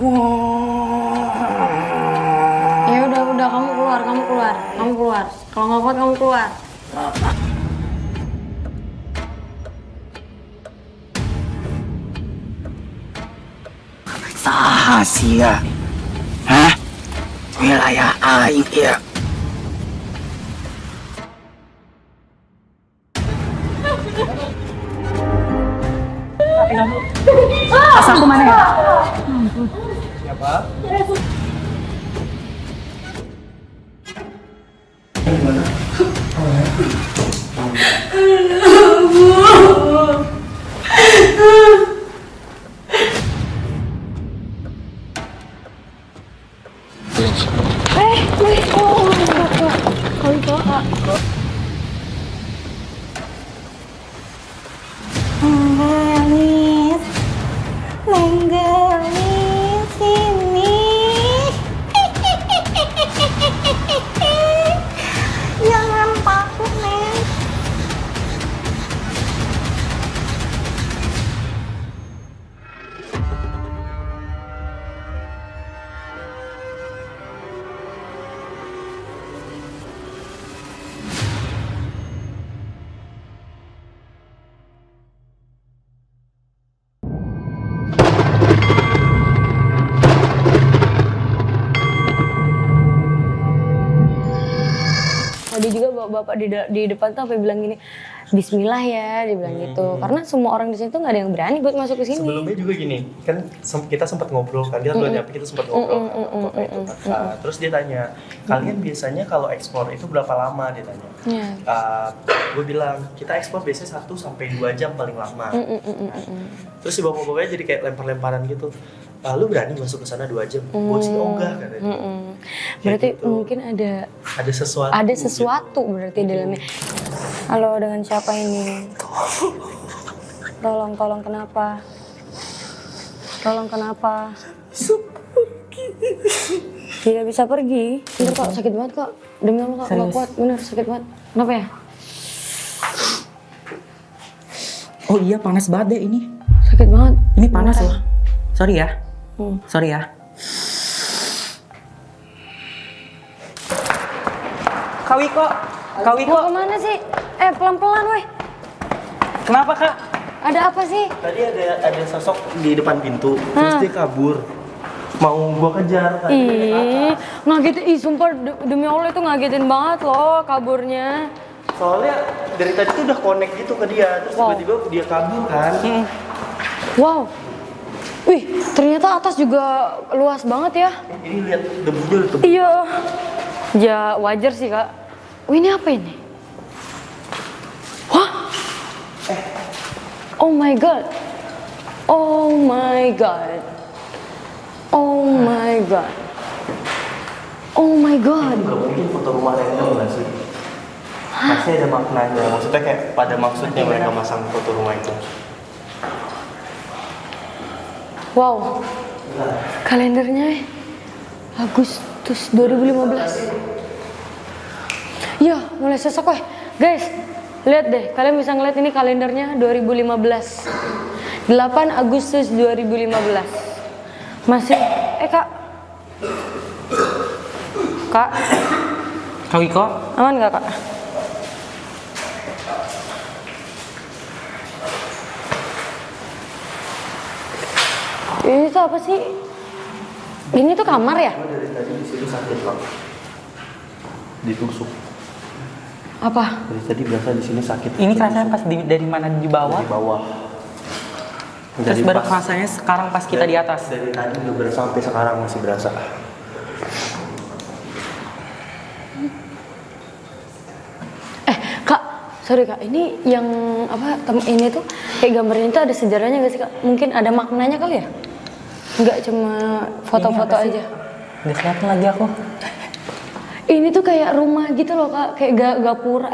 Ya udah kamu keluar. Kalau nggak kuat kamu keluar. Saha sia? Hah? Wilayah aing ieu. Pas aku mana ya? Siapa? Menggelis sini. Jangan takut, Neng. Tadi juga bapak di depan tuh sampai bilang gini, Bismillah ya, dia bilang gitu. Karena semua orang di sini tuh nggak ada yang berani buat masuk ke sini. Sebelumnya juga gini, kan kita sempat ngobrol kan, dia tuh kita sempat ngobrol kan, bapak itu. Terus dia tanya, kalian biasanya kalau ekspor itu berapa lama, dia tanya. Gue bilang, kita ekspor biasanya 1 sampai 2 jam paling lama. Terus si bapak-bapaknya jadi kayak lempar-lemparan gitu. Lu berani masuk ke sana 2 jam? Gue sih enggak katanya. Berarti gitu. mungkin ada sesuatu. Ada sesuatu berarti dalamnya. Halo, dengan siapa ini? Tolong kenapa? Tolong kenapa? Tidak bisa pergi. Bener kok, sakit banget kok. Demi Allah kok, nggak kuat. Bener, sakit banget. Kenapa ya? Oh iya, panas banget deh ini. Sakit banget. Ini panas loh. Sorry ya. Sorry ya. Kak Wiko. Mau kemana sih? Pelan-pelan weh. Kenapa Kak? Ada apa sih? Tadi ada sosok di depan pintu, terus dia kabur. Mau gua kejar kan. Ngagetin. Sumpah demi Allah itu ngagetin banget loh kaburnya. Soalnya dari tadi tuh udah connect gitu ke dia, terus tiba-tiba dia kabur kan. Wow. Wih, ternyata atas juga luas banget ya. Ini lihat debunya udah tebal. Iya. Ya wajar sih kak. Wih, ini apa ini? Wah. Oh my god. Oh my god. Oh my god. Oh my god. Gak mungkin foto rumah random gak sih? Pasti ada maknanya, maksudnya kayak pada maksudnya mereka masang foto rumah itu. Wow. Kalendernya Agustus 2015. Ya, mulai sesek weh. Guys, lihat deh. Kalian bisa ngeliat ini kalendernya 2015. 8 Agustus 2015. Masih Kak. Kak. Kak Wiko. Aman gak Kak? Ini tuh apa sih? Ini tuh kamar ya? Dari tadi di situ sakit Pak. Ditusuk. Apa? Dari tadi berasa di sini sakit. Ini kerasanya pas dari mana di bawah? Di bawah. Terus baru kerasanya sekarang pas kita di atas. Dari tadi udah berasa sampai sekarang masih berasa. Kak, sorry Kak, ini yang apa ini tuh kayak gambarnya itu ada sejarahnya gak sih Kak? Mungkin ada maknanya kali ya? Enggak cuma foto-foto aja. Nggak kelihatan lagi aku. Ini tuh kayak rumah gitu loh Kak, kayak gapura.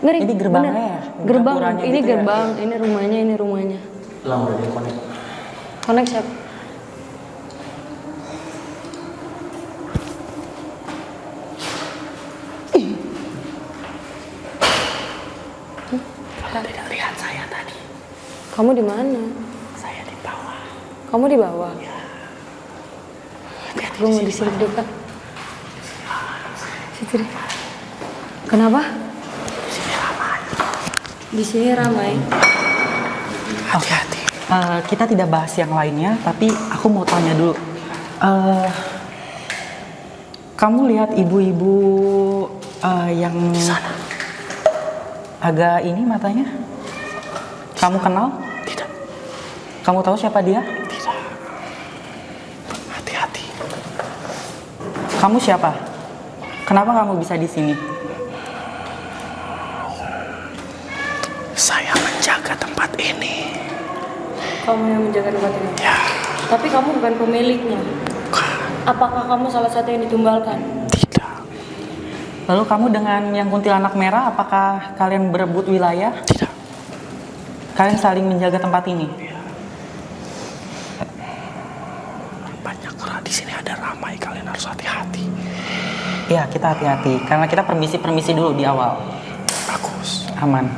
Ngeri. Ini gerbangnya bener. ya? Gerbang, Gapuranya ini gitu ya? gerbang, ini rumahnya. Lama udah dia connect. Connect siapa? Tidak lihat saya tadi. Kamu di mana? Saya di bawah. Kamu di bawah? Ya. Gue mau disuruh dekat. Situ deh. Kenapa? Di sini ramai. Hati-hati. Kita tidak bahas yang lainnya, tapi aku mau tanya dulu. Kamu lihat ibu-ibu yang di sana agak ini matanya? Kamu kenal? Tidak. Kamu tahu siapa dia? Tidak. Hati-hati. Kamu siapa? Kenapa kamu bisa di sini? Saya menjaga tempat ini. Kamu yang menjaga tempat ini. Ya. Tapi kamu bukan pemiliknya. Apakah kamu salah satu yang ditumbalkan? Tidak. Lalu kamu dengan yang kuntilanak merah, apakah kalian berebut wilayah? Tidak. Kalian saling menjaga tempat ini? Banyak karena di sini ada ramai, kalian harus hati-hati. Iya, kita hati-hati. Karena kita permisi dulu di awal. Bagus. Aman.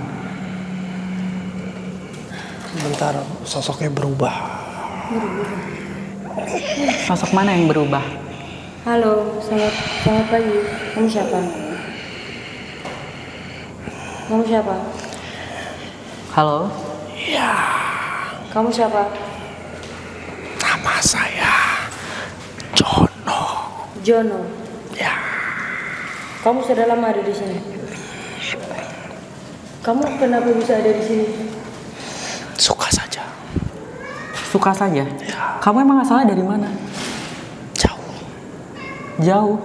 Bentar, sosoknya berubah. Sosok mana yang berubah? Halo, selamat pagi. Kamu siapa? Kamu siapa? Halo? Ya, Kamu siapa? nama saya Jono. Jono. Ya, Kamu sudah lama ada di sini. Kamu kenapa bisa ada di sini? suka saja. Suka saja? Ya, Kamu emang asalnya dari mana? jauh. Jauh?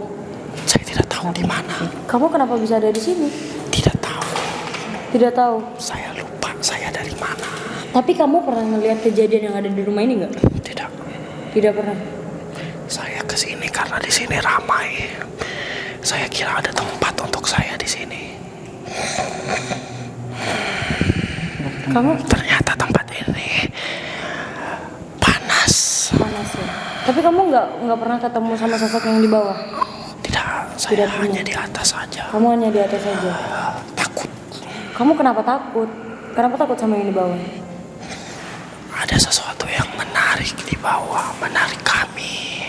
Saya tidak tahu di mana. Kamu kenapa bisa ada di sini? Tidak tahu. Tidak tahu. Saya lupa saya dari mana. Tapi kamu pernah melihat kejadian yang ada di rumah ini nggak? Tidak. Tidak pernah. Saya kesini karena di sini ramai. Saya kira ada tempat untuk saya di sini. Kamu Ternyata tempat ini panas. panas ya. Tapi kamu nggak pernah ketemu sama sosok yang di bawah. Tidak, saya Tidak pernah. hanya di atas saja. Kamu hanya di atas saja. Takut. Kamu kenapa takut? Kenapa takut sama yang di bawah? Ada sesuatu yang menarik di bawah, menarik kami.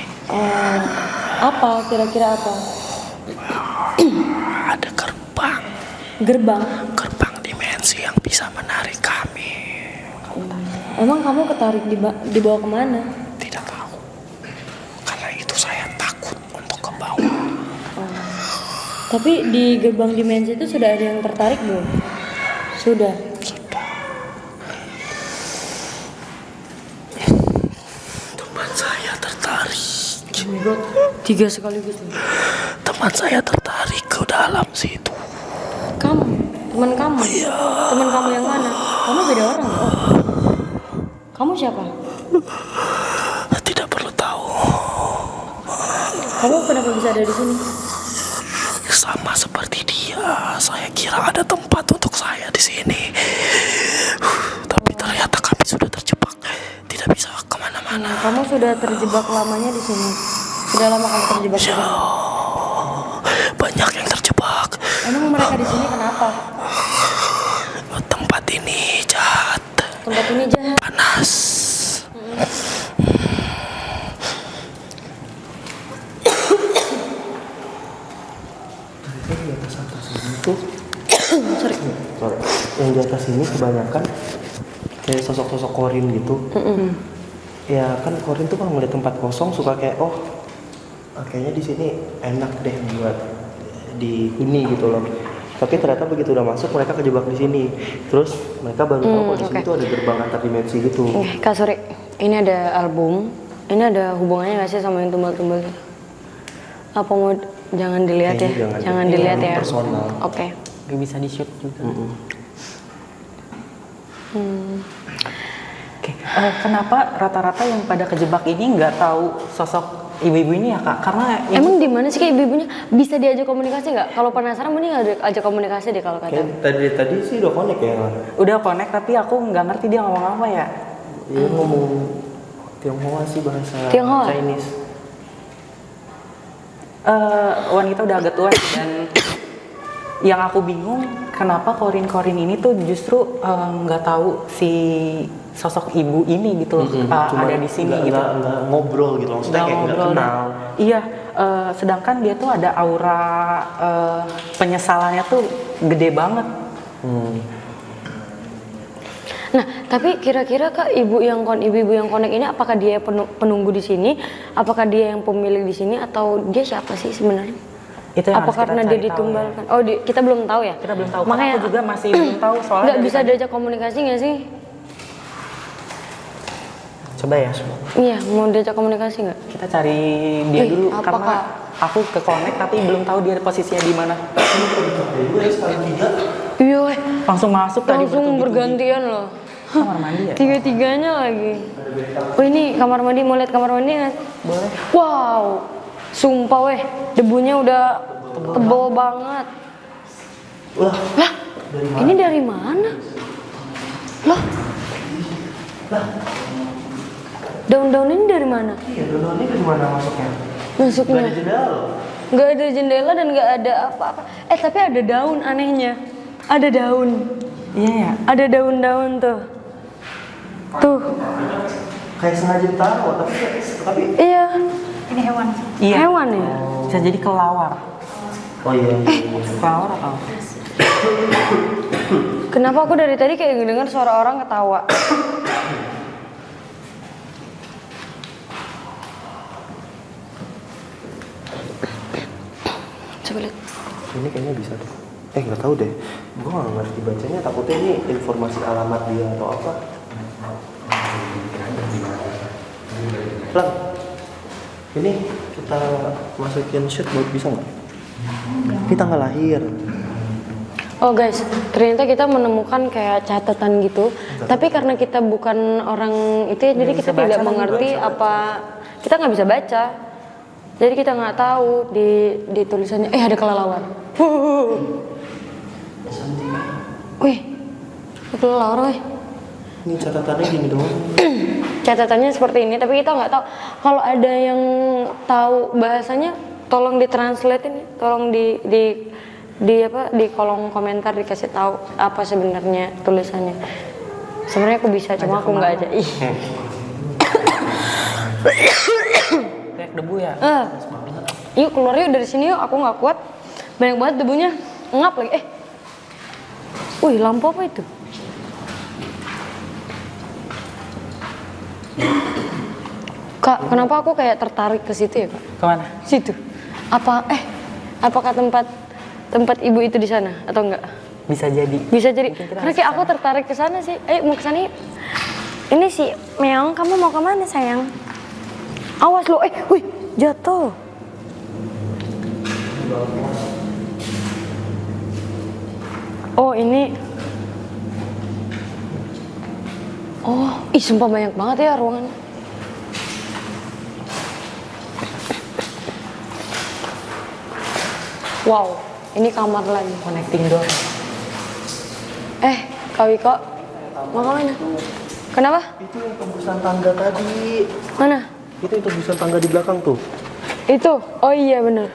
Apa? Kira-kira apa? Ada gerbang, Gerbang. gerbang dimensi yang bisa menarik kami. Emang kamu ketarik di bawah kemana? Tidak tahu. Karena itu saya takut untuk ke bawah. Tapi di gerbang dimensi itu sudah ada yang tertarik belum? Sudah. Sudah. Teman saya tertarik. Tiga sekaligus. Teman saya tertarik ke dalam situ. Kamu? Teman kamu? Iya. Teman kamu yang mana? Kamu beda orang loh. Kamu siapa? Tidak perlu tahu. Kamu kenapa bisa ada di sini? Sama seperti dia, saya kira ada tempat untuk saya di sini. Tapi ternyata kami sudah terjebak, tidak bisa kemana-mana. Kamu sudah terjebak lamanya di sini. Sudah lama kamu terjebak di sini. Banyak yang terjebak. Emang mereka di sini kenapa? Tempat ini jahat, Tempat ini jahat. panas. Di atas ini tuh, sorry, yang di atas ini kebanyakan kayak sosok-sosok korin gitu. Ya kan korin tuh kalau ngeliat tempat kosong suka kayak kayaknya di sini enak deh buat dihuni gitu loh. Tapi ternyata begitu udah masuk mereka kejebak di sini. Terus mereka baru tahu kalau di sini tuh ada gerbang antar dimensi gitu. Kak Suri, ini ada album. Ini ada hubungannya nggak sih sama yang tumbal-tumbal? Apa mau jangan dilihat ya? Kayaknya Jangan dilihat ya. personal. Oke. Gak bisa di shoot juga. Oke. Kenapa rata-rata yang pada kejebak ini nggak tahu sosok ibu-ibu ini ya kak? Karena Emang di mana sih kayak ibu-ibunya? Bisa diajak komunikasi nggak? Kalau penasaran mending ajak komunikasi deh kalau kata. Kayak tadi sih udah connect ya. udah connect tapi aku nggak ngerti dia ngomong apa ya. Dia ngomong Tionghoa sih, bahasa Tionghoa? Chinese. Wanita udah agak tua dan yang aku bingung kenapa korin-korin ini tuh justru nggak tahu si sosok ibu ini gitu loh, ada di sini gitu. Nggak ngobrol gitu, maksudnya kayak nggak ngobrol. kenal. Iya, sedangkan dia tuh ada aura penyesalannya tuh gede banget. Nah, tapi kira-kira Kak, ibu-ibu yang konek ini apakah dia penunggu di sini? Apakah dia yang pemilik di sini atau dia siapa sih sebenarnya? Itu yang apa harus kita karena dia cari tahu, ditumbalkan? Oh, kita belum tahu ya? Kita belum tahu. Makanya Aku juga masih belum tahu soalnya. nggak dari bisa tadi. diajak komunikasi nggak sih? Coba ya, Iya, mau diajak komunikasi nggak? kita cari dia dulu apa, karena Kak? aku ke connect tapi belum tahu dia posisinya di mana. Iya, weh. Langsung masuk tadi Langsung bertubi-tubi. bergantian loh. Kamar mandi ya? Tiga-tiganya lagi. Oh, ini kamar mandi, mau lihat kamar mandi nggak? Boleh. Wow, sumpah weh, debunya udah tebal banget. Lah, Ini dari mana? Loh, daun-daun ini dari mana? iya donor ini dari mana masuknya? Masuknya? Nggak ada jendela loh. Nggak ada jendela dan nggak ada apa-apa. Tapi ada daun anehnya. Ada daun. Iya ya. Ada daun-daun tuh. Tuh. Kayak sengaja ditaruh, tapi Iya. Ini hewan. Iya. Hewan ya? Bisa jadi kelawar. oh iya. Kelawar atau? Kenapa aku dari tadi kayak dengar suara orang ketawa? Coba lihat. Ini kayaknya bisa tuh. Nggak tahu deh. Gua nggak ngerti bacanya. Takutnya ini informasi alamat dia atau apa. Lang, ini kita masukin shoot buat bisa nggak? Ini tanggal lahir. Oh guys, ternyata kita menemukan kayak catatan gitu. Tapi karena kita bukan orang itu ya, jadi kita tidak mengerti apa. Kita nggak bisa baca. Jadi kita nggak tahu di tulisannya. Ada kelelawar. Wih, kelelawar wih. Ini catatannya gini doang. Catatannya seperti ini, tapi kita nggak tahu. Kalau ada yang tahu bahasanya, tolong ditranslatein, tolong di kolom komentar dikasih tahu apa sebenarnya tulisannya. Sebenarnya aku bisa, cuma aku nggak aja. Ih. Kayak debu ya. Yuk keluar yuk dari sini yuk, aku nggak kuat. Banyak banget debunya, ngap lagi. Wih, lampu apa itu? Kak, kenapa aku kayak tertarik ke situ ya, Kak? Kemana? Situ. Apakah tempat ibu itu di sana atau enggak? Bisa jadi. Bisa jadi. Mungkin kita Karena harus kayak aku tertarik ke sana sih. Mau ke sana yuk. Ini si Meong, kamu mau ke mana sayang? Awas lo, wih, jatuh. Oh ini. Oh, sumpah banyak banget ya ruangan. Wow, ini kamar lagi. Connecting door. Kak Wiko, mau kemana? Kenapa? Itu yang tembusan tangga tadi. Mana? Itu yang tembusan tangga di belakang tuh. Itu? Oh iya bener.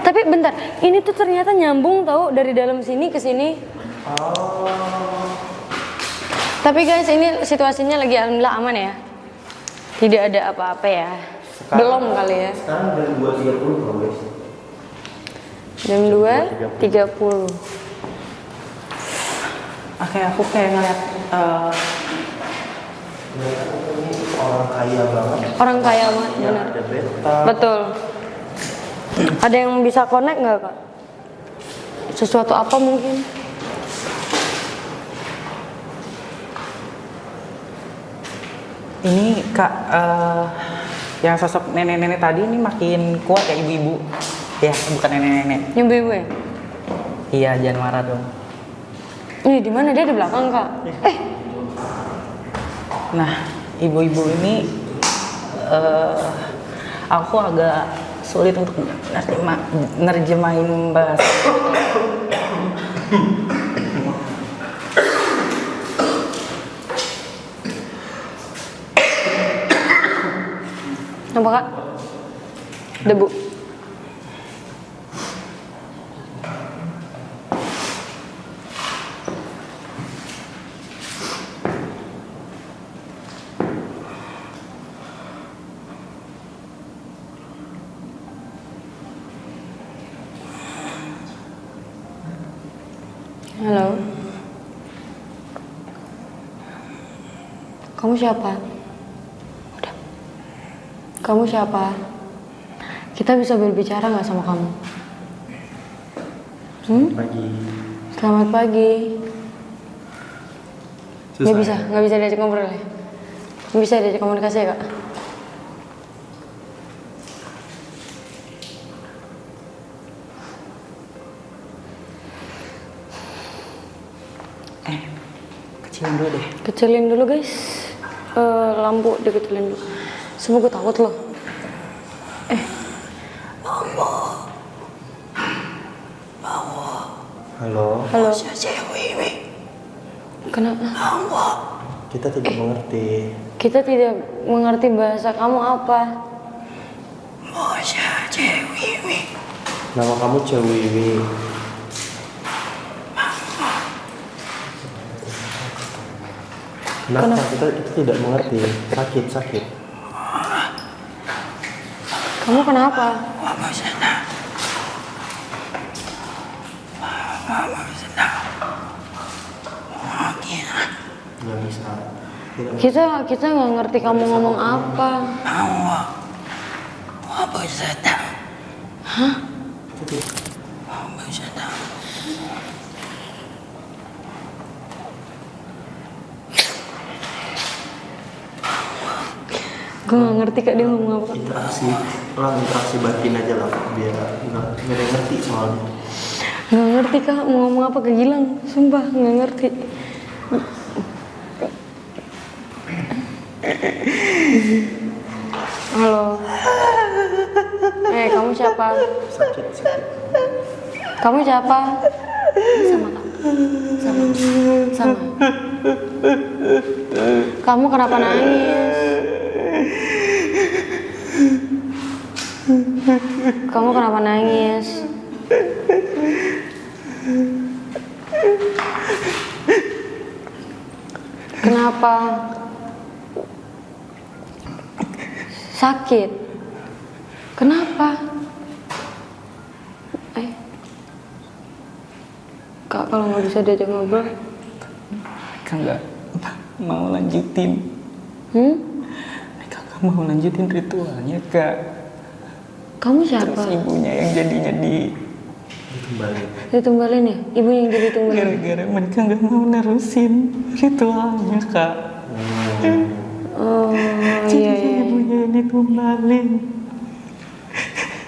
Tapi bentar, ini tuh ternyata nyambung tau dari dalam sini ke sini. Tapi guys, ini situasinya lagi alhamdulillah aman ya. Tidak ada apa-apa ya. Belum kali ya. Sekarang jam 2.30 loh guys. Jam 2.30. Oke, aku kayak ngeliat Ini orang kaya banget. Orang kaya banget, benar. Ada beta. Betul. Ada yang bisa connect nggak Kak? Sesuatu apa mungkin? ini Kak, yang sosok nenek-nenek tadi ini makin kuat ya, ibu-ibu. Ya, bukan nenek-nenek. Yang ibu ya? Iya, jangan marah dong. Ini di mana? Dia di belakang Kak. Nah, ibu-ibu ini aku agak sulit untuk nerjemahin bahasa. Apa Kak? Debu. Halo. Kamu siapa? Udah. Kamu siapa? Kita bisa berbicara nggak sama kamu? Pagi. Selamat pagi. Susah. Nggak bisa diajak ngobrol ya? Nggak bisa diajak komunikasi ya, Kak? Kecilin dulu deh. Kecilin dulu guys. Lampu dikecilin dulu. Semua gue takut loh. Halo. Halo. Kenapa? Kita tidak mengerti. Kita tidak mengerti bahasa kamu apa. Nama kamu Cewiwi. Kenapa? Kita tidak mengerti. Sakit. Kamu kenapa? Nggak bisa. Tidak. Kita nggak ngerti kamu ngomong apa. Hah? Gue nggak ngerti Kak dia ngomong apa. Interaksi batin aja lah biar nggak ada yang ngerti soalnya. Nggak ngerti Kak mau ngomong apa ke Gilang. Sumpah nggak ngerti. Halo. Kamu siapa? Sakit. Kamu siapa? Sama Kak. Sama. Kamu kenapa nangis? Kamu kenapa nangis? Kenapa? Sakit? Kenapa? Kak, kalau nggak bisa diajak ngobrol? Mereka nggak mau lanjutin. Mereka nggak mau lanjutin ritualnya, Kak. Kamu siapa? Terus ibunya yang jadinya Ditumbalin ya? Ibu yang jadi tumbalin? gara-gara mereka nggak mau nerusin ritualnya, Kak. Oh Jadi iya. ibunya yang ditumbalin.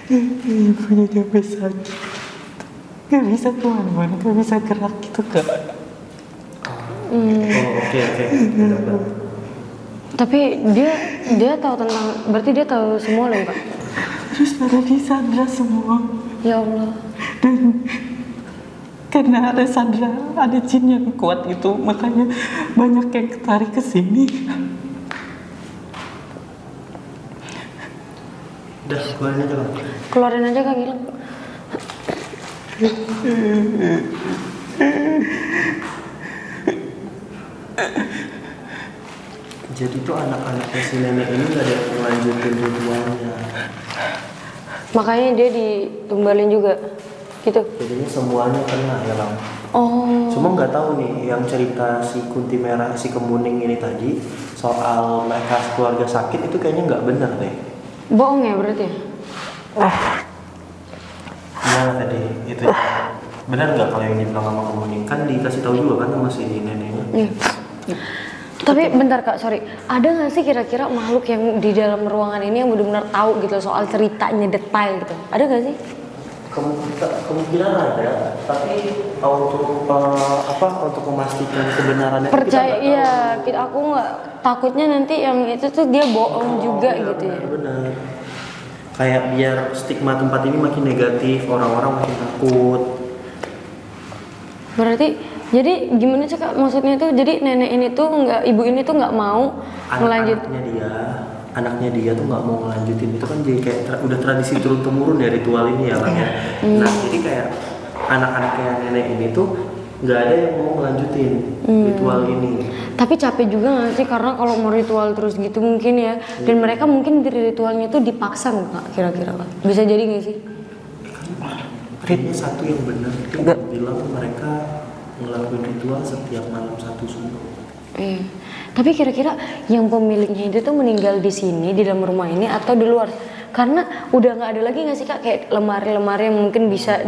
Ibunya sampai sakit. Gak bisa kemana-mana, gak bisa gerak gitu, Kak. Oke. Tapi dia tahu tentang, berarti dia tahu semua loh Kak? Terus pada disandra semua. Ya Allah. Dan karena ada sandra, ada jin yang kuat itu, makanya banyak yang ketarik ke sini. Udah, keluarin aja lah. Keluarin aja Kak Gilang. Jadi tuh anak-anaknya si nenek ini gak ada yang melanjutin ritualnya. Makanya dia ditumbalin juga, gitu. Jadinya semuanya kena ya Lam. Oh. Cuma nggak tahu nih yang cerita si Kunti Merah, si Kemuning ini tadi soal mereka keluarga sakit itu kayaknya nggak benar deh. Bohong ya berarti? Gimana tadi itu? Benar nggak kalau yang dibilang sama Kemuning? Kan dikasih tahu juga kan sama si neneknya. Iya. Tapi bentar Kak, sorry. Ada nggak sih kira-kira makhluk yang di dalam ruangan ini yang benar-benar tahu gitu soal ceritanya detail gitu? Ada nggak sih? Kemungkinan ada, tapi untuk untuk memastikan kebenarannya Percaya, kita iya. Aku nggak takutnya nanti yang itu tuh dia bohong juga iya, gitu ya. Benar. Kayak biar stigma tempat ini makin negatif, orang-orang makin takut. Berarti jadi gimana sih Kak? Maksudnya tuh jadi nenek ini tuh nggak, ibu ini tuh nggak mau ngelanjut. Anaknya dia tuh nggak mau ngelanjutin, itu kan jadi kayak udah tradisi turun temurun ya ritual ini ya kan ya. Nah jadi kayak anak-anaknya nenek ini tuh nggak ada yang mau ngelanjutin ritual ini. Tapi capek juga nggak sih karena kalau mau ritual terus gitu mungkin ya. Dan mereka mungkin di ritualnya tuh dipaksa nggak Kak? Kira-kira Kak? Bisa jadi nggak sih? Kayaknya satu yang benar itu bilang mereka ngelakuin ritual setiap malam 1 subuh. Iya. Tapi kira-kira yang pemiliknya itu tuh meninggal di sini di dalam rumah ini atau di luar? Karena udah nggak ada lagi nggak sih Kak kayak lemari-lemari yang mungkin bisa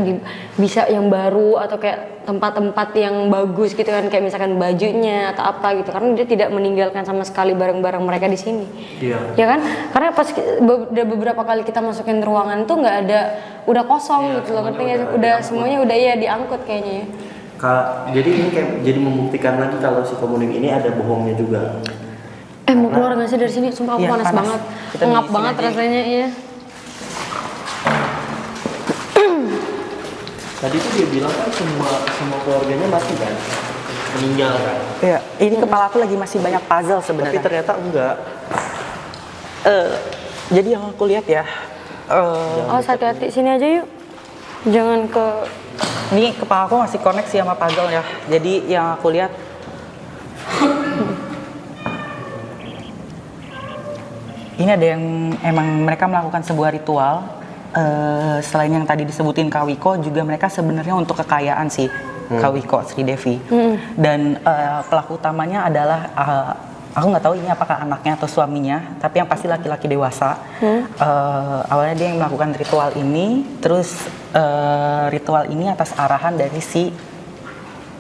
yang baru atau kayak tempat-tempat yang bagus gitu kan kayak misalkan bajunya atau apa gitu karena dia tidak meninggalkan sama sekali barang-barang mereka di sini. Iya. Ya kan? Karena pas udah beberapa kali kita masukin ruangan tuh nggak ada, udah kosong gitu loh, ngerti nggak sih? Udah semuanya udah ya diangkut kayaknya ya. Jadi ini kayak jadi membuktikan lagi kalau si komunik ini ada bohongnya juga. Mau keluar nggak sih dari sini? Sumpah aku Iya, panas panas. banget, Kita ngap di sini banget aja. rasanya iya. Tadi tuh dia bilang kan semua keluarganya mati kan, meninggal kan. Iya, ini kepala aku lagi masih banyak puzzle Tapi sebenarnya. ternyata enggak. Jadi yang aku lihat ya, Oh hati-hati sini aja yuk, jangan ke ini kepala aku masih koneksi sama puzzle ya. Jadi yang aku lihat ini ada yang emang mereka melakukan sebuah ritual. Selain yang tadi disebutin Kak Wiko, juga mereka sebenarnya untuk kekayaan sih, Kak Wiko, Sri Devi. Dan pelaku utamanya adalah aku nggak tahu ini apakah anaknya atau suaminya, tapi yang pasti laki-laki dewasa. Awalnya dia yang melakukan ritual ini, terus ritual ini atas arahan dari si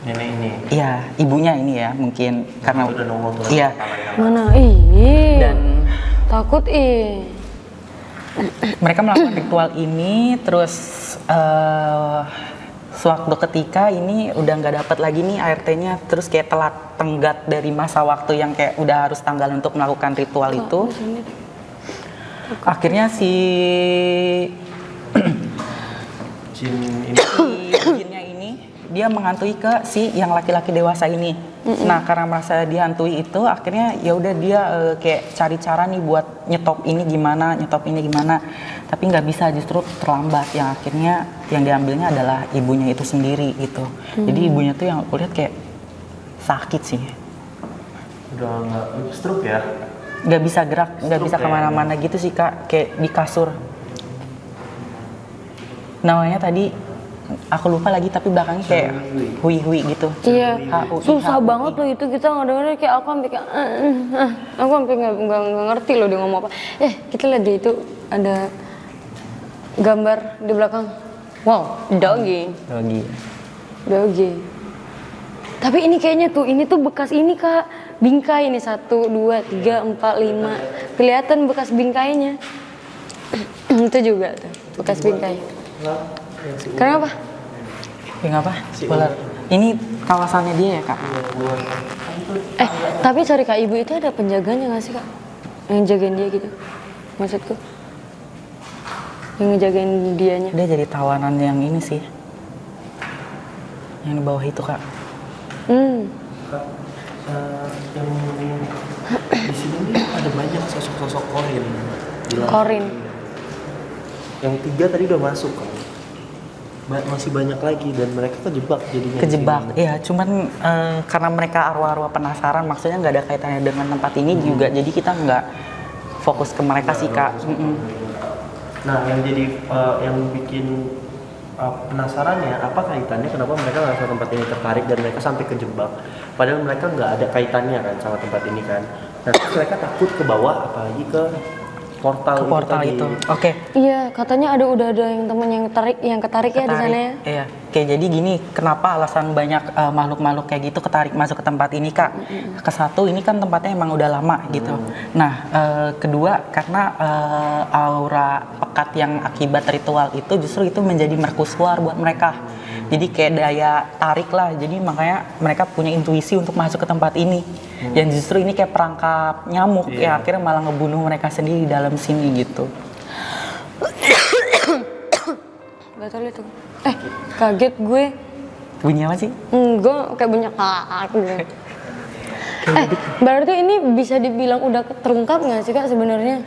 Nenek ini. ya ibunya ini ya mungkin karena Itu udah nongol tuh. iya. mana? Ih, Dan takut mereka melakukan ritual ini, terus sewaktu ketika ini udah nggak dapat lagi nih ART-nya, terus kayak telat tenggat dari masa waktu yang kayak udah harus tanggal untuk melakukan ritual itu. Akhirnya si Jin ini. jinnya ini dia menghantui ke si yang laki-laki dewasa ini. Nah karena merasa dihantui itu, akhirnya ya udah dia kayak cari cara nih buat nyetop ini gimana, tapi nggak bisa, justru terlambat. Yang akhirnya yang diambilnya adalah ibunya itu sendiri gitu. Jadi ibunya tuh yang aku lihat kayak sakit sih, Udah nggak stroke ya? nggak bisa gerak, nggak bisa Stroke ya? kemana-mana gitu sih Kak, kayak di kasur. Namanya tadi aku lupa lagi, tapi belakangnya kayak hui gitu. Iya, H-U-I, susah H-U-I. banget loh itu kita ngedengerin kayak aku sampai kayak aku sampai nggak ngerti loh dia ngomong apa. Kita lihat deh itu ada gambar di belakang. Wow, doggy. Doggy. Tapi ini kayaknya tuh, ini tuh bekas ini Kak, bingkai ini 1, 2, 3, 4, 5. Kelihatan bekas bingkainya. Itu juga tuh, bekas bingkai. Kenapa? Ya nggak apa? Ular. Ini kawasannya dia ya Kak? Tapi sorry Kak, ibu itu ada penjaganya nggak sih Kak? Yang jagain dia gitu, maksudku. Yang ngejagain dianya. Dia jadi tawanan yang ini sih. Yang di bawah itu Kak. Kak, yang di sini nih ada banyak sosok-sosok korin. Korin. Yang 3 tadi udah masuk kan. Masih banyak lagi dan mereka kejebak jadinya. Kejebak, di sini. ya cuman karena mereka arwah-arwah penasaran, maksudnya nggak ada kaitannya dengan tempat ini juga, jadi kita nggak fokus ke mereka sih Kak. Nah, yang jadi yang bikin penasarannya apa kaitannya kenapa mereka nggak tempat ini tertarik dan mereka sampai kejebak, padahal mereka nggak ada kaitannya kan sama tempat ini kan. Nah, terus mereka takut ke bawah apalagi ke portal, Itu. tadi. Oke. Iya, katanya udah ada yang temen yang ketarik ya di sana ya. Iya. Oke, jadi gini, kenapa alasan banyak makhluk-makhluk kayak gitu ketarik masuk ke tempat ini Kak? Kesatu, ini kan tempatnya emang udah lama gitu. Nah, kedua karena aura pekat yang akibat ritual itu justru itu menjadi mercusuar buat mereka. Jadi kayak daya tarik lah. Jadi makanya mereka punya intuisi untuk masuk ke tempat ini. Yang justru ini kayak perangkap nyamuk ya akhirnya malah ngebunuh mereka sendiri di dalam sini gitu. Betul itu. Kaget gue. Bunyi apa sih? Gue kayak banyak gitu. Berarti ini bisa dibilang udah terungkap nggak sih Kak sebenarnya?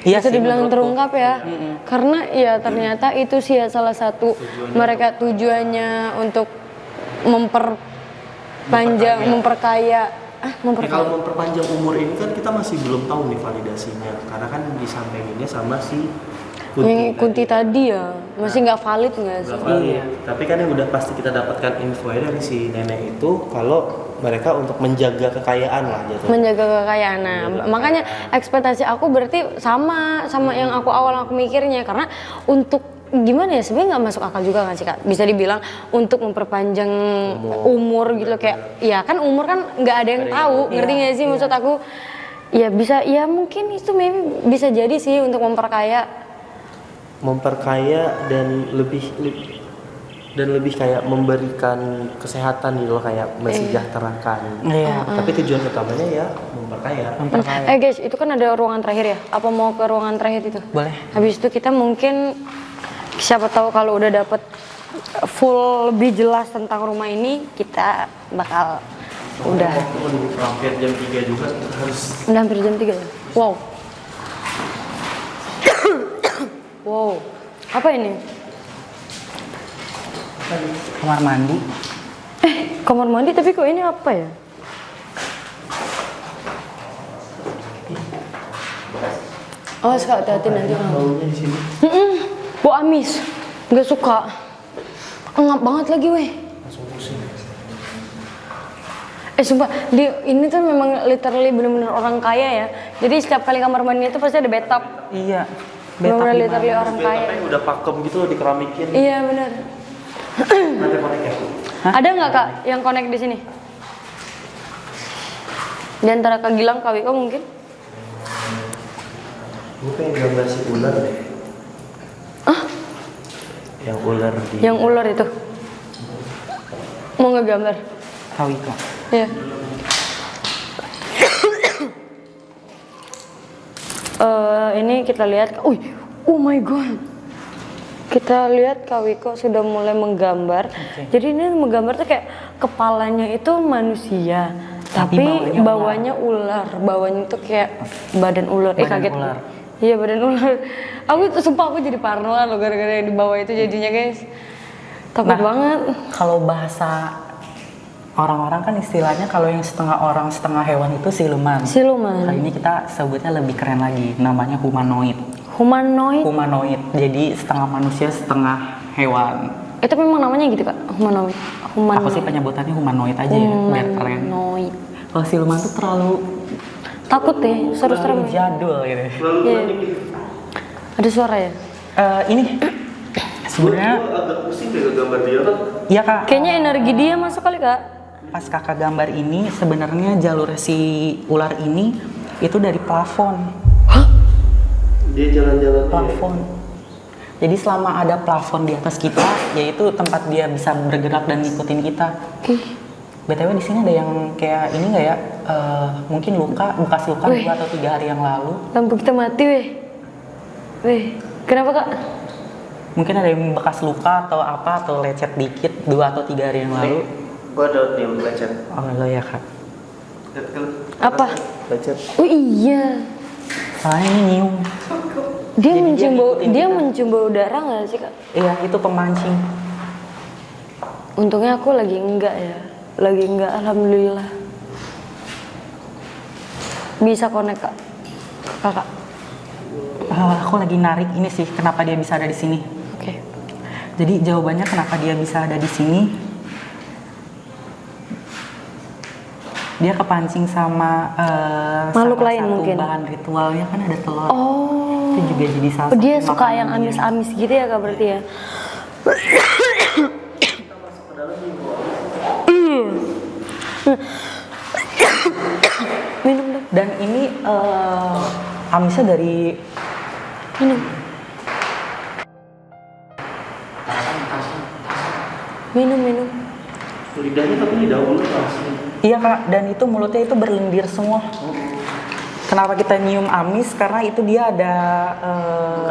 Iya bisa sih, dibilang menurutku. terungkap ya. Karena ya ternyata itu sih ya salah satu mereka tujuannya untuk memperpanjang, memperkaya. Ya, kalau memperpanjang umur ini kan kita masih belum tahu nih validasinya karena kan disampaikannya sama si Yang Kunti tadi ya masih nggak valid nggak sih? Iya. Tapi kan yang udah pasti kita dapatkan info dari si nenek itu kalau mereka untuk menjaga kekayaan lah jatuhnya. Menjaga kekayaan. Nah, makanya ekspektasi aku berarti sama yang aku mikirnya, karena untuk gimana ya, sebenarnya nggak masuk akal juga kan sih Kak, bisa dibilang untuk memperpanjang umur gitu kayak ya kan umur kan nggak ada yang tahu, ngerti nggak sih maksud aku. Ya bisa, ya mungkin itu maybe bisa jadi sih untuk memperkaya dan lebih kayak memberikan kesehatan gitu loh, kayak mensejahterakan. Iya. Tapi tujuan utamanya ya memperkaya. Guys, itu kan ada ruangan terakhir ya, apa mau ke ruangan terakhir itu? Boleh. Habis itu kita mungkin siapa tahu kalau udah dapet full lebih jelas tentang rumah ini, kita bakal udah Hampir jam 3 juga harus. udah hampir jam 3 ya. Wow. Wow. Apa ini? Kamar mandi. Kamar mandi, tapi kok ini apa ya? Oh, sekali hati-hati nanti. Baunya di sini. Bau amis. Nggak suka. Ngap banget lagi weh. Langsung pusing. Sumpah, ini tuh memang literally bener-bener orang kaya ya. Jadi setiap kali kamar mandi itu pasti ada bathtub. Iya. Bener-bener literally orang kaya. Tapi udah pakem gitu loh, dikeramikin. Iya bener. Nanti connect ya. Ada nggak Kak yang connect di sini? Di antara Kak Gilang, Kak Wiko mungkin? Gue pengen gambar si ular deh. Yang ular di. Yang ular itu. Mau ngegambar? Tahu kok. Iya. Ini kita lihat. Oh my god. Kita lihat Kak Wiko sudah mulai menggambar. Jadi ini menggambar tuh kayak kepalanya itu manusia, tapi bawahnya ular. Bawahnya tuh kayak badan ular. Kaget. Ular. Iya, badan ular. Sumpah aku jadi parnoan loh gara-gara yang di bawah itu jadinya, guys. Takut banget. Kalau bahasa orang-orang kan istilahnya kalau yang setengah orang setengah hewan itu siluman. Siluman. Kali ini kita sebutnya lebih keren lagi, namanya humanoid. Humanoid. Humanoid, jadi setengah manusia setengah hewan. Itu memang namanya gitu Kak, humanoid. Aku sih penyebutannya humanoid aja ya, biar keren. Humanoid. Kalau siluman tuh terlalu Takut deh, serem-serem. jadul gitu. Iya. Ada suara ya? Ini sebenarnya agak pusing deh gambar dia kan. iya Kak. Kayaknya energi dia masuk kali Kak. Pas Kakak gambar ini sebenarnya jalur si ular ini itu dari plafon. Dia jalan-jalan. Plafon. Jadi selama ada plafon di atas kita, yaitu tempat dia bisa bergerak dan ngikutin kita. BTW di sini ada yang kayak ini nggak ya? Mungkin bekas luka 2 atau 3 hari yang lalu. Lampu kita mati weh. Weh, kenapa Kak? Mungkin ada yang bekas luka atau apa atau lecet dikit 2 atau 3 hari yang lalu. Gua ada nih lecet. Oh lo ya Kak. Apa? Lecet. Oh iya. Soalnya ini nyium. Dia Jadi mencium bau, ngikutin dia kita. mencium bau darah nggak sih Kak? Iya itu pemancing. Untungnya aku lagi enggak ya. Lagi enggak, alhamdulillah. Bisa connect Kak. Kakak. Aku lagi narik ini sih kenapa dia bisa ada di sini. Oke. Jadi jawabannya kenapa dia bisa ada di sini? Dia kepancing sama Makhluk salah lain satu mungkin. bahan ritualnya kan ada telur. Oh. Itu juga jadi salah Oh, dia satu suka makanan yang dia. amis-amis gitu ya Kak berarti ya? Minum dong. Dan ini amisnya dari Minum. Minum. Lidahnya tapi lidah ular langsung. iya Kak, dan itu mulutnya itu berlendir semua. Kenapa kita nyium amis? Karena itu dia ada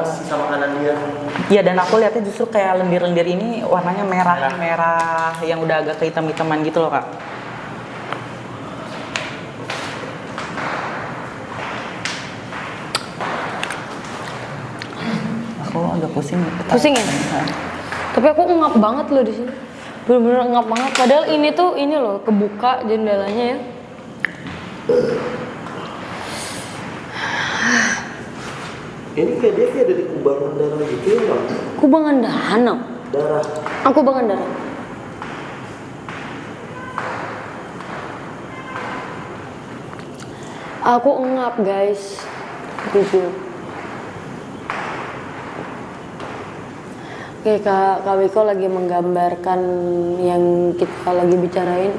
Kasih sama kanan dia. iya dan aku lihatnya justru kayak lendir-lendir ini warnanya merah yang udah agak kehitam-hitaman gitu loh Kak. Aku agak pusing. Pusing ya? Tapi aku ngap banget loh di sini. Bener-bener ngap banget. Padahal ini tuh ini loh kebuka jendelanya ya. Ini kayak dia kayak ada di kubangan darah gitu ya bang? Kubangan dana. Darah. Aku kubangan darah. Aku engap guys, jujur. Oke, Kak Wiko lagi menggambarkan yang kita lagi bicarain.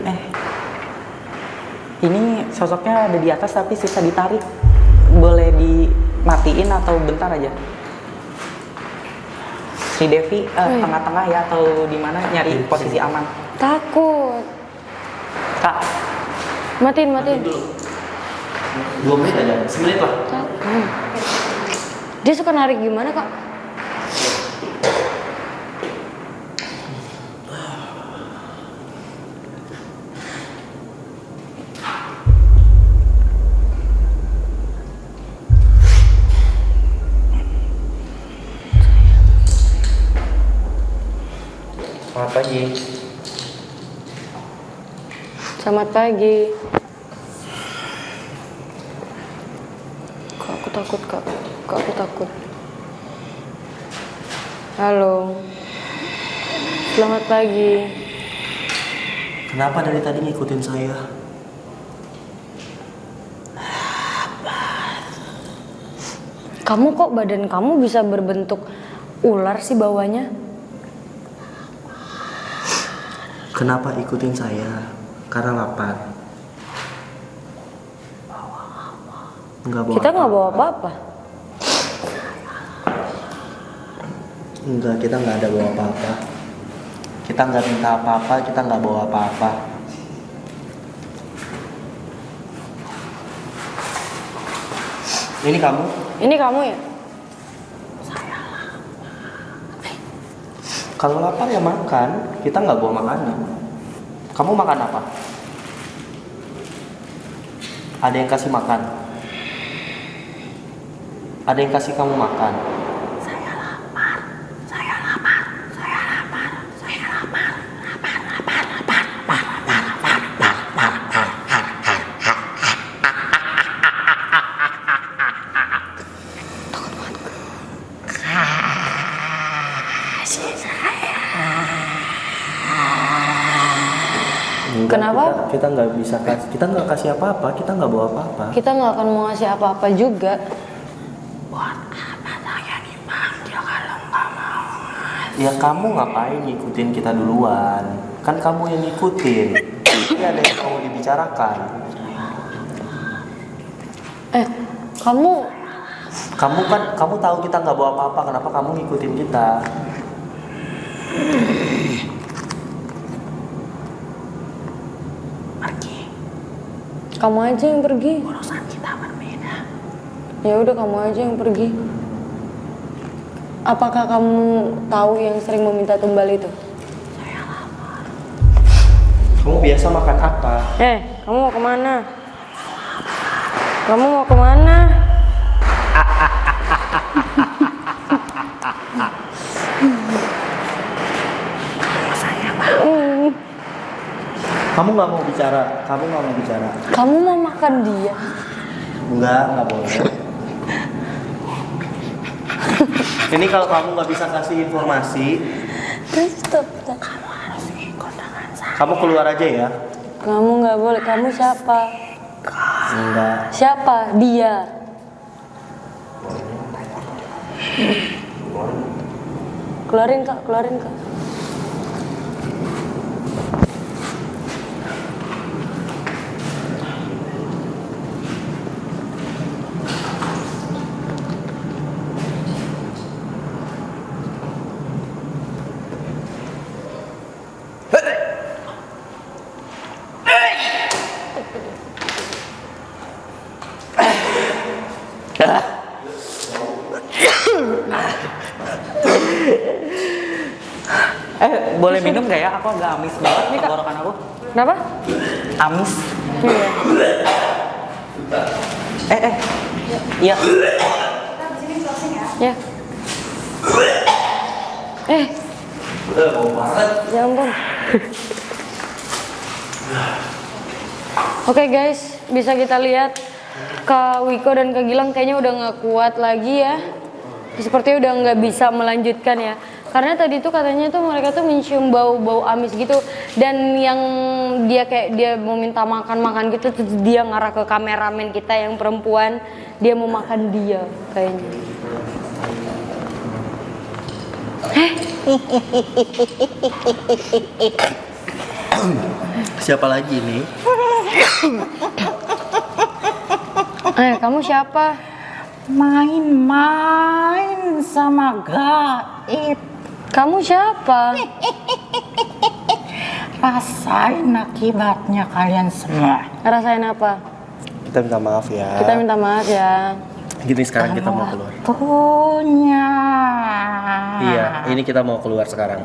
Ini sosoknya ada di atas tapi sisa ditarik. Boleh dimatiin atau bentar aja? Si Devi tengah-tengah ya atau di mana nyari posisi aman? Takut. Kak, Matiin. 2 menit aja, 1 menit lah. Dia suka narik gimana, Kak? Selamat pagi. Selamat pagi. Kak, aku takut, Kak. Kak, aku takut. Halo. Selamat pagi. Kenapa dari tadi ngikutin saya? Kamu kok badan kamu bisa berbentuk ular sih bawahnya? Kenapa ikutin saya? Karena lapar. Kita nggak bawa apa-apa. Enggak, kita nggak ada bawa apa-apa. Kita nggak minta apa-apa, kita nggak bawa apa-apa. Ini kamu? Ini kamu ya? Kalau lapar ya makan, kita nggak bawa makanan. Kamu makan apa? Ada yang kasih makan? Ada yang kasih kamu makan? Enggak, Kenapa? Kita nggak bisa kasih, kita nggak kasih apa-apa, kita nggak bawa apa-apa. Kita nggak akan mau ngasih apa-apa juga. Ya kamu ngapain ngikutin kita duluan? Kan kamu yang ngikutin. Ini ada yang mau dibicarakan. Kamu tahu kita nggak bawa apa-apa, kenapa kamu ngikutin kita? Kamu aja yang pergi. Urusan kita berbeda. Ya udah kamu aja yang pergi. Apakah kamu tahu yang sering meminta tumbal itu? Kamu biasa makan apa? Kamu mau kemana? Kamu mau kemana? Kamu nggak mau bicara, kamu nggak mau bicara. Kamu mau makan dia? Nggak boleh. Ini kalau kamu nggak bisa kasih informasi, Stop. kamu keluar aja ya. Kamu nggak boleh. Kamu siapa? Enggak. Siapa? Dia. Keluarin kak. boleh minum nggak ya? Aku agak amis banget nih tenggorokan aku. Kenapa? Amis. Iya. Iya. Ya. Ya ampun. Oke guys, bisa kita lihat Kak Wiko dan Kak Gilang kayaknya udah nggak kuat lagi ya. sepertinya udah nggak bisa melanjutkan ya. Karena tadi tuh katanya tuh mereka tuh mencium bau-bau amis gitu, dan yang dia kayak dia mau minta makan gitu, terus dia ngarah ke kameramen kita yang perempuan, dia mau makan dia kayaknya. Siapa lagi nih? Kamu siapa? Main-main sama gaib. Kamu siapa? Rasain akibatnya kalian semua. Rasain apa? Kita minta maaf ya. Kita minta maaf ya. Gini sekarang kita mau keluar. Waktunya. Iya, ini kita mau keluar sekarang.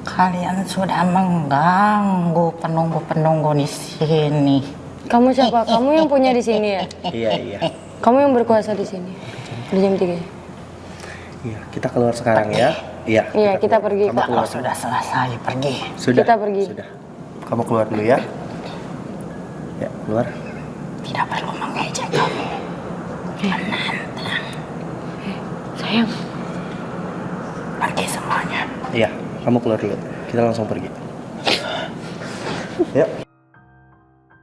Kalian sudah mengganggu penunggu-penunggu di sini. Kamu siapa? Kamu yang punya di sini ya? Iya. Kamu yang berkuasa di sini. Di jam 3. Iya, kita keluar sekarang ya. Iya, kita pergi. Kamu keluar. Sudah selesai pergi. Sudah. Kita pergi. Sudah. Kamu keluar dulu ya. Ya, keluar. Tidak perlu mengejek kamu. Sayang. Pergi semuanya. Iya, kamu keluar dulu. Kita langsung pergi. Ya.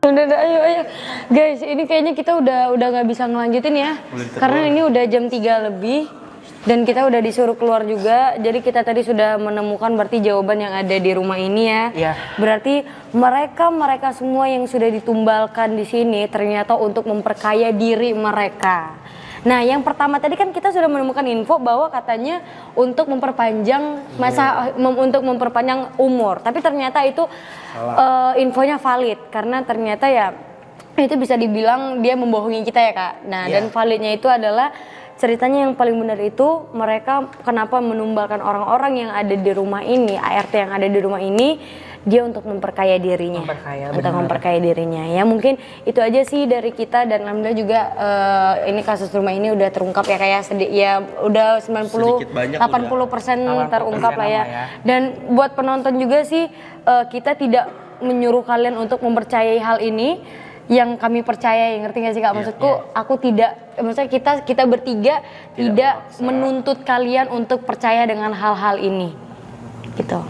Udah, ayo. Guys, ini kayaknya kita udah nggak bisa ngelanjutin ya. Karena ini udah jam 3 lebih. Dan kita udah disuruh keluar juga. Jadi kita tadi sudah menemukan berarti jawaban yang ada di rumah ini ya. Iya. Berarti mereka semua yang sudah ditumbalkan di sini ternyata untuk memperkaya diri mereka. Nah, yang pertama tadi kan kita sudah menemukan info bahwa katanya untuk memperpanjang untuk memperpanjang umur. Tapi ternyata itu infonya valid karena ternyata ya itu bisa dibilang dia membohongi kita ya, Kak. Nah, dan validnya itu adalah ceritanya yang paling benar itu mereka kenapa menumbalkan orang-orang yang ada di rumah ini, ART yang ada di rumah ini, dia untuk memperkaya dirinya, untuk memperkaya dirinya. Ya mungkin itu aja sih dari kita dan alhamdulillah juga ini kasus rumah ini udah terungkap ya, kayak ya udah 80% terungkap lah ya. Dan buat penonton juga sih kita tidak menyuruh kalian untuk mempercayai hal ini. Yang kami percaya, ngerti gak sih Kak? Maksudku aku tidak, maksudnya kita bertiga tidak menuntut kalian untuk percaya dengan hal-hal ini gitu.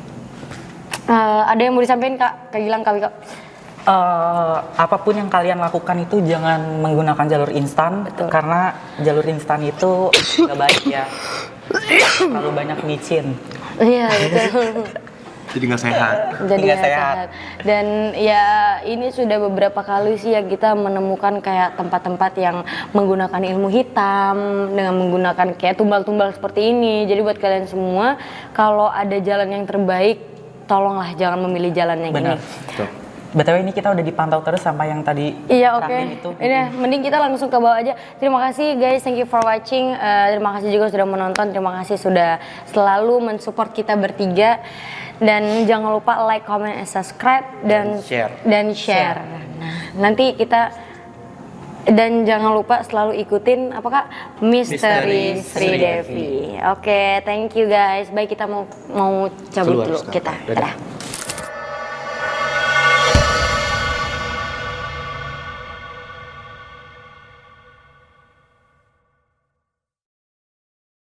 Ada yang mau disampaikan Kak Gilang, Kak? Apapun yang kalian lakukan itu jangan menggunakan jalur instan. Betul. Karena jalur instan itu gak baik ya. Terlalu banyak micin. Iya betul. Jadi nggak sehat. Jadi nggak sehat. Dan ya ini sudah beberapa kali sih ya kita menemukan kayak tempat-tempat yang menggunakan ilmu hitam dengan menggunakan kayak tumbal-tumbal seperti ini. Jadi buat kalian semua kalau ada jalan yang terbaik, tolonglah jangan memilih jalan yang ini. Betul. BTW ini kita udah dipantau terus sampai yang tadi. Iya oke. Itu. Ini mending kita langsung ke bawah aja. Terima kasih guys, thank you for watching. Terima kasih juga sudah menonton. Terima kasih sudah selalu mensupport kita bertiga. Dan jangan lupa like, comment, and subscribe dan share. Nah, nanti kita dan jangan lupa selalu ikutin apakah Misteri Sri Devi. Oke, thank you guys. Baik kita mau cabut dulu kita. Dadah.